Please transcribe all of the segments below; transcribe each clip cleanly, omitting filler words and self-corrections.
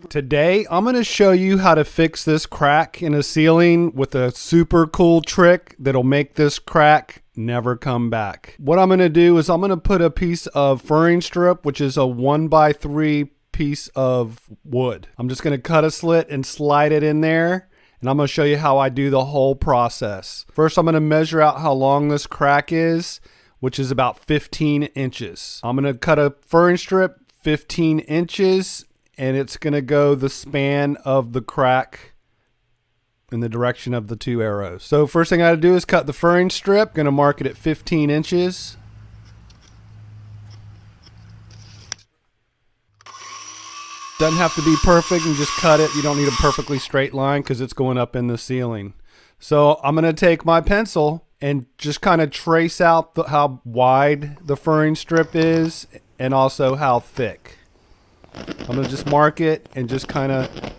Today, I'm going to show you how to fix this crack in a ceiling with a super cool trick that'll make this crack never come back. What I'm going to do is I'm going to put a piece of furring strip, which is a 1x3 piece of wood. I'm just going to cut a slit and slide it in there, and I'm going to show you how I do the whole process. First, I'm going to measure out how long this crack is, which is about 15 inches. I'm going to cut a furring strip 15 inches, and it's going to go the span of the crack in the direction of the two arrows. So first thing I got to do is cut the furring strip. Going to mark it at 15 inches. Doesn't have to be perfect, and just cut it. You don't need a perfectly straight line because it's going up in the ceiling. So I'm going to take my pencil and just kind of trace out how wide the furring strip is and also how thick. I'm going to just mark it and just kind of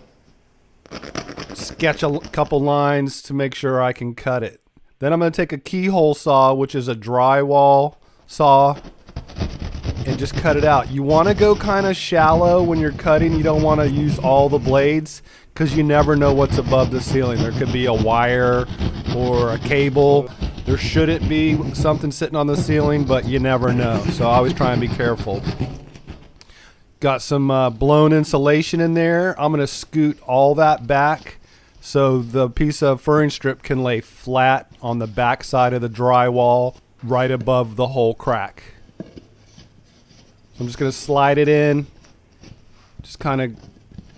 sketch a couple lines to make sure I can cut it. Then I'm going to take a keyhole saw, which is a drywall saw, and just cut it out. You want to go kind of shallow when you're cutting. You don't want to use all the blades because you never know what's above the ceiling. There could be a wire or a cable. There shouldn't be something sitting on the ceiling, but you never know. So I always try and be careful. Got some blown insulation in there. I'm going to scoot all that back so the piece of furring strip can lay flat on the back side of the drywall right above the whole crack. I'm just going to slide it in, just kind of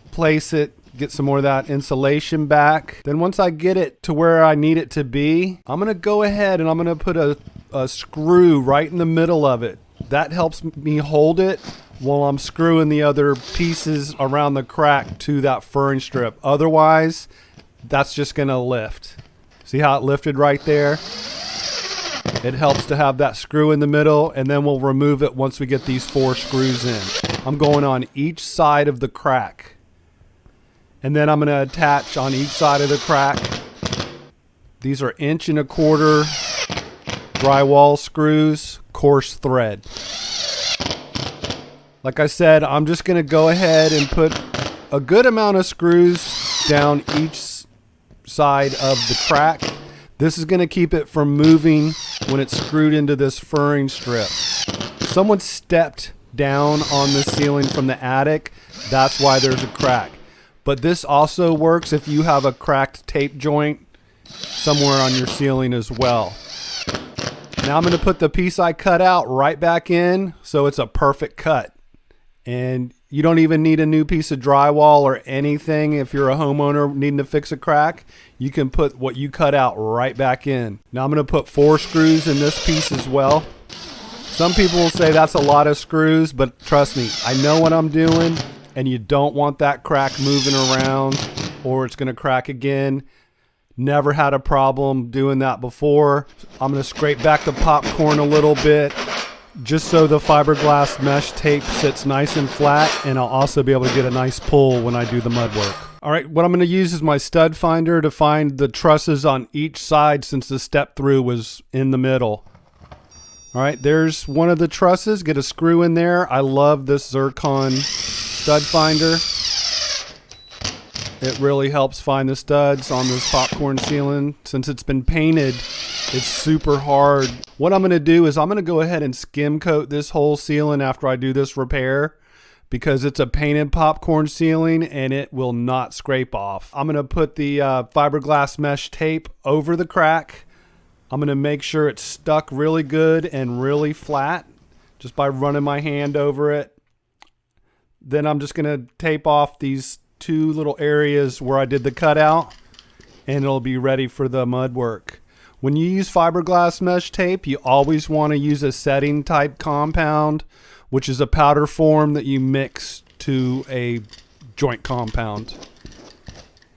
place it, get some more of that insulation back. Then once I get it to where I need it to be, I'm going to go ahead and I'm going to put a screw right in the middle of it. That helps me hold it while I'm screwing the other pieces around the crack to that furring strip. Otherwise, that's just going to lift. See how it lifted right there? It helps to have that screw in the middle, and then we'll remove it once we get these 4 screws in. I'm going on each side of the crack. And then I'm going to attach on each side of the crack. These are 1.25 inch drywall screws, coarse thread. Like I said, I'm just going to go ahead and put a good amount of screws down each side of the crack. This is going to keep it from moving when it's screwed into this furring strip. Someone stepped down on the ceiling from the attic. That's why there's a crack. But this also works if you have a cracked tape joint somewhere on your ceiling as well. Now I'm going to put the piece I cut out right back in so it's a perfect cut. And you don't even need a new piece of drywall or anything. If you're a homeowner needing to fix a crack, you can put what you cut out right back in. Now I'm going to put 4 screws in this piece as well. Some people will say that's a lot of screws, but trust me, I know what I'm doing, and you don't want that crack moving around or it's going to crack again. Never had a problem doing that before. I'm going to scrape back the popcorn a little bit, just so the fiberglass mesh tape sits nice and flat, and I'll also be able to get a nice pull when I do the mud work. All right, what I'm going to use is my stud finder to find the trusses on each side since the step through was in the middle. All right, there's one of the trusses. Get a screw in there. I love this zircon stud finder. It really helps find the studs on this popcorn ceiling. Since it's been painted, it's super hard. What I'm going to do is I'm going to go ahead and skim coat this whole ceiling after I do this repair, because it's a painted popcorn ceiling and it will not scrape off. I'm going to put the fiberglass mesh tape over the crack. I'm going to make sure it's stuck really good and really flat just by running my hand over it. Then I'm just going to tape off these 2 little areas where I did the cutout, and it'll be ready for the mud work. When you use fiberglass mesh tape, you always want to use a setting type compound, which is a powder form that you mix to a joint compound.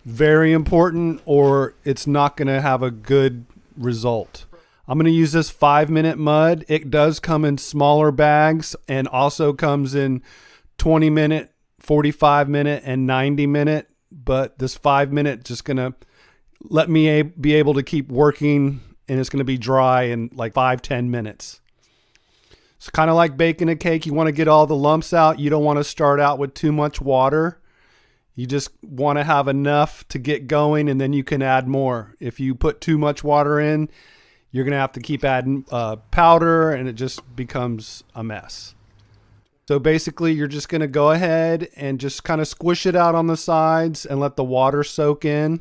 Very important, or it's not going to have a good result. I'm going to use this 5-minute mud. It does come in smaller bags and also comes in 20-minute, 45-minute, and 90-minute. But this 5-minute just going to let me be able to keep working, and it's going to be dry in like 5-10 minutes. It's kind of like baking a cake. You want to get all the lumps out. You don't want to start out with too much water. You just want to have enough to get going, and then you can add more. If you put too much water in, you're going to have to keep adding powder, and it just becomes a mess. So basically, you're just going to go ahead and just kind of squish it out on the sides and let the water soak in.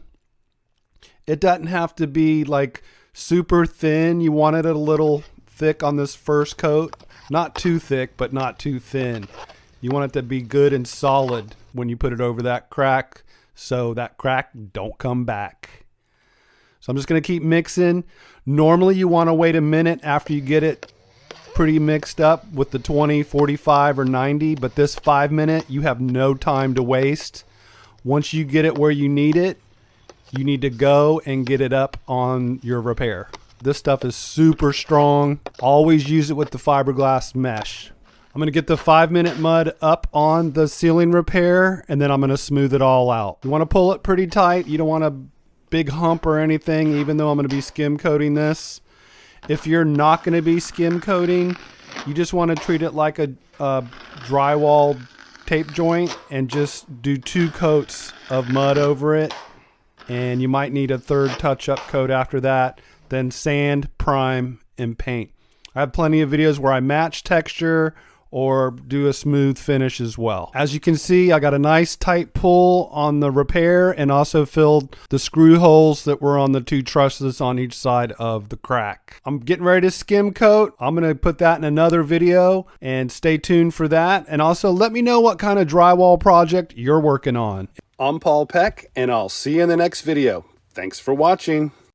It doesn't have to be like super thin. You want it a little thick on this first coat. Not too thick, but not too thin. You want it to be good and solid when you put it over that crack, so that crack don't come back. So I'm just going to keep mixing. Normally you want to wait a minute after you get it pretty mixed up with the 20, 45, or 90, but this 5 minute, you have no time to waste. Once you get it where you need it, you need to go and get it up on your repair. This stuff is super strong. Always use it with the fiberglass mesh. I'm going to get the 5 minute mud up on the ceiling repair, and then I'm going to smooth it all out. You want to pull it pretty tight. You don't want a big hump or anything, even though I'm going to be skim coating this. If you're not going to be skim coating, you just want to treat it like a drywall tape joint and just do 2 coats of mud over it. And you might need a 3rd touch-up coat after that. Then sand, prime, and paint. I have plenty of videos where I match texture or do a smooth finish as well. As you can see, I got a nice tight pull on the repair and also filled the screw holes that were on the 2 trusses on each side of the crack. I'm getting ready to skim coat. I'm gonna put that in another video, and stay tuned for that. And also let me know what kind of drywall project you're working on. I'm Paul Peck, and I'll see you in the next video. Thanks for watching.